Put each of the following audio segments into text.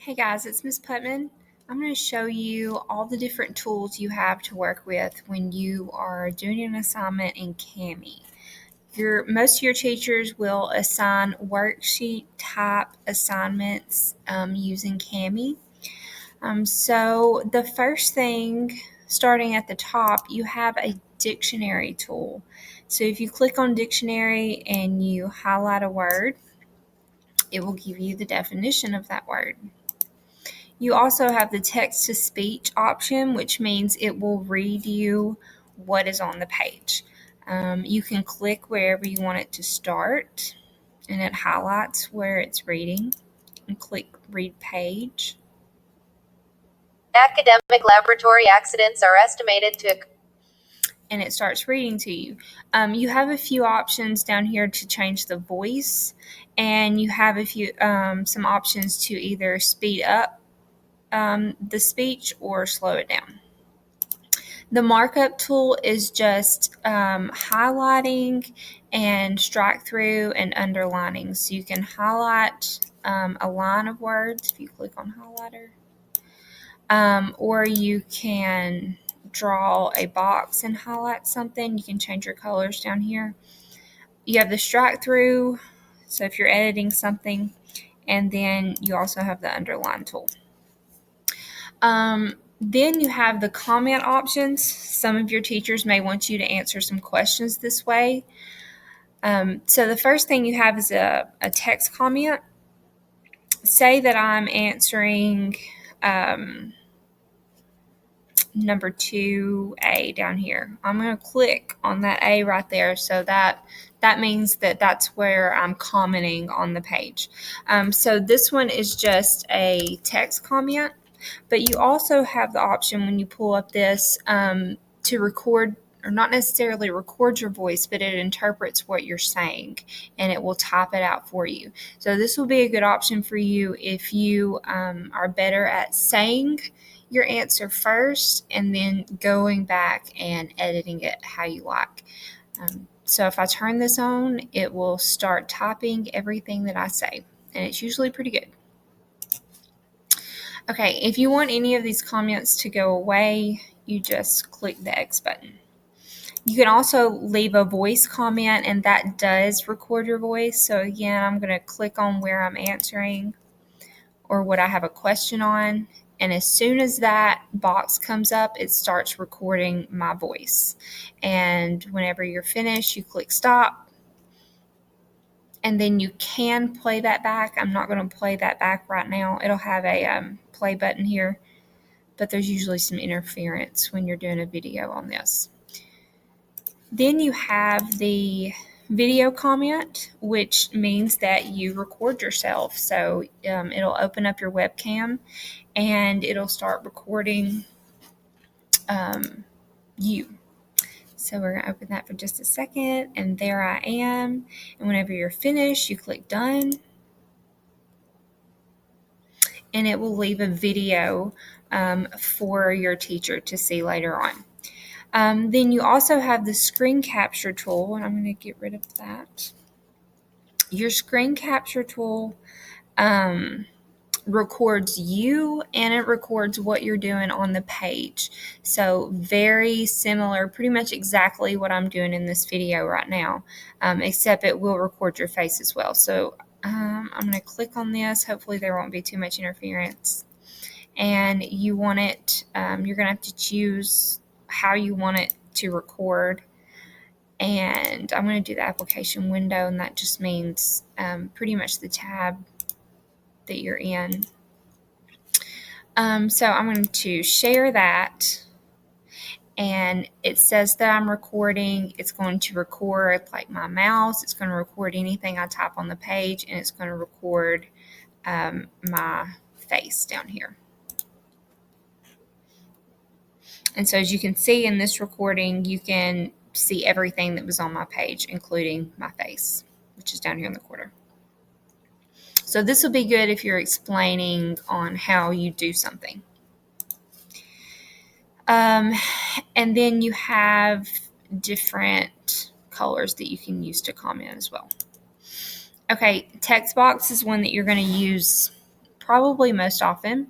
Hey guys, it's Miss Putman. I'm going to show you all the different tools you have to work with when you are doing an assignment in Kami. Most of your teachers will assign worksheet type assignments using Kami. So the first thing, starting at the top, you have a dictionary tool. So if you click on dictionary and you highlight a word, it will give you the definition of that word. You also have the text-to-speech option, which means it will read you what is on the page. You can click wherever you want it to start, and it highlights where it's reading, and click Read Page. Academic laboratory accidents are estimated to and it starts reading to you. You have a few options down here to change the voice, and you have some options to either speed up the speech or slow it down. The markup tool is just highlighting and strike through and underlining. So you can highlight a line of words if you click on highlighter, or you can draw a box and highlight something. You can change your colors down here. You have the strike through, so if you're editing something, and then you also have the underline tool. Then you have the comment options. Some of your teachers may want you to answer some questions this way. So the first thing you have is a text comment. Say that I'm answering number 2A down here. I'm going to click on that A right there, so that means that that's where I'm commenting on the page. So this one is just a text comment, but you also have the option when you pull up this to record, or not necessarily record your voice, but it interprets what you're saying and it will type it out for you. So this will be a good option for you if you are better at saying your answer first and then going back and editing it how you like. So if I turn this on, it will start typing everything that I say, and it's usually pretty good. Okay, if you want any of these comments to go away, you just click the X button. You can also leave a voice comment, and that does record your voice. So again, I'm going to click on where I'm answering or what I have a question on. And as soon as that box comes up, it starts recording my voice. And whenever you're finished, you click stop. And then you can play that back. I'm not going to play that back right now. It'll have a play button here, but there's usually some interference when you're doing a video on this. Then you have the video comment, which means that you record yourself. So it'll open up your webcam and it'll start recording you. So we're going to open that for just a second, and there I am. And whenever you're finished, you click done, and it will leave a video for your teacher to see later on. Then you also have the screen capture tool, and I'm going to get rid of that. Your screen capture tool records you, and it records what you're doing on the page. So very similar, pretty much exactly what I'm doing in this video right now, except it will record your face as well. So I'm going to click on this. Hopefully there won't be too much interference. And you want it, you're going to have to choose how you want it to record. And I'm going to do the application window, and that just means pretty much the tab that you're in. So I'm going to share that, and it says that I'm recording. It's going to record like my mouse. It's going to record anything I type on the page, and it's going to record my face down here. And so as you can see in this recording, you can see everything that was on my page, including my face, which is down here in the corner. So this will be good if you're explaining on how you do something. And then you have different colors that you can use to comment as well. Okay, text box is one that you're going to use probably most often.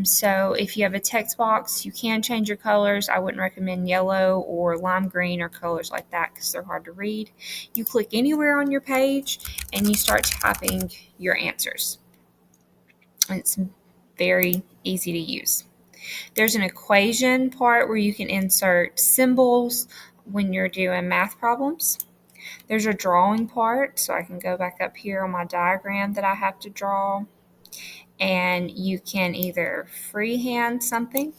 So if you have a text box, you can change your colors. I wouldn't recommend yellow or lime green or colors like that because they're hard to read. You click anywhere on your page and you start typing your answers. It's very easy to use. There's an equation part where you can insert symbols when you're doing math problems. There's a drawing part, so I can go back up here on my diagram that I have to draw, and you can either freehand something,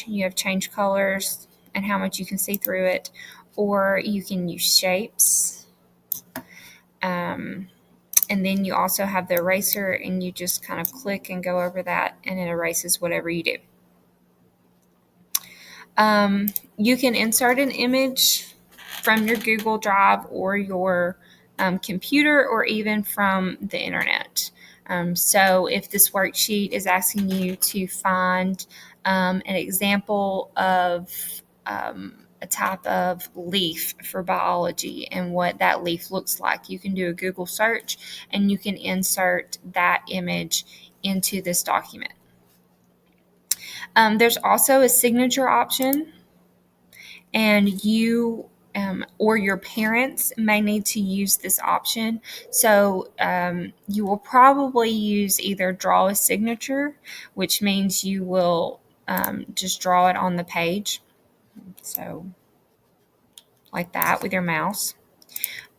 you have change colors and how much you can see through it, or you can use shapes. And then you also have the eraser, and you just kind of click and go over that, and it erases whatever you do. You can insert an image from your Google Drive or your computer, or even from the internet. So if this worksheet is asking you to find an example of a type of leaf for biology and what that leaf looks like, you can do a Google search and you can insert that image into this document. There's also a signature option, and you or your parents may need to use this option. So you will probably use either draw a signature, which means you will just draw it on the page. So like that with your mouse.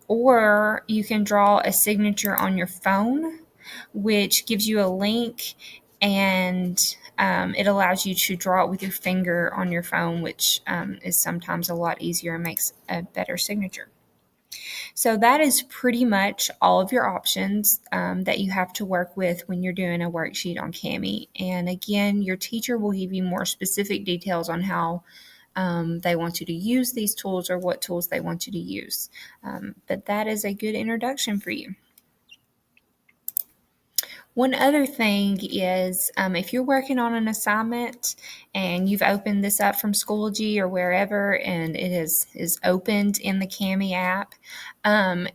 Or you can draw a signature on your phone, which gives you a link, and it allows you to draw it with your finger on your phone, which is sometimes a lot easier and makes a better signature. So that is pretty much all of your options that you have to work with when you're doing a worksheet on Kami. And again, your teacher will give you more specific details on how they want you to use these tools or what tools they want you to use. But that is a good introduction for you. One other thing is if you're working on an assignment and you've opened this up from Schoology or wherever, and it is opened in the Kami app,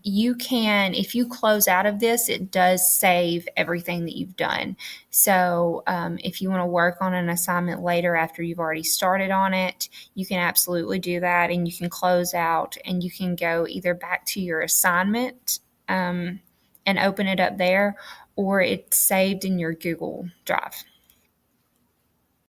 you can, if you close out of this, it does save everything that you've done. So if you want to work on an assignment later after you've already started on it, you can absolutely do that, and you can close out and you can go either back to your assignment and open it up there, or it's saved in your Google Drive.